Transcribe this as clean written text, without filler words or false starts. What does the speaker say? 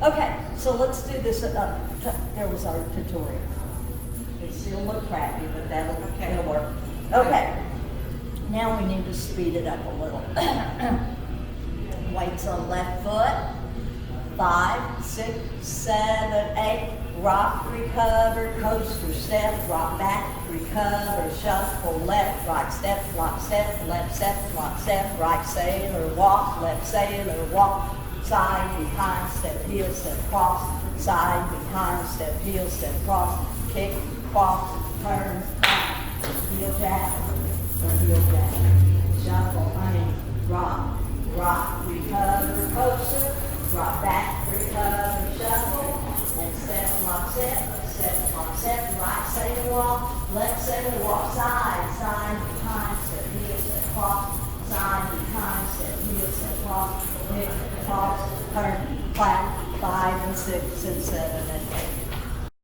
Okay, so let's do this. There was our tutorial. It still look crappy, but it'll work. Okay, now we need to speed it up a little. Weights on left foot. 5, 6, 7, 8. Rock, recover, coaster step, rock back, recover, shuffle, left, right step, left step, lock step, right sailor walk, left sailor walk, side, behind, step, heel, step, cross, side, behind, step, heel, step, cross, kick, cross, turn, heel jab, or heel jab, shuffle, rock, rock, recover, coaster, rock back, recover, shuffle, and step, lock, step, right sailor walk, left sailor walk, side, behind, step, heel, step, cross, side, behind, step, heel, step, cross, kick, cross, turn, clap, 5 and 6 and 7 and 8.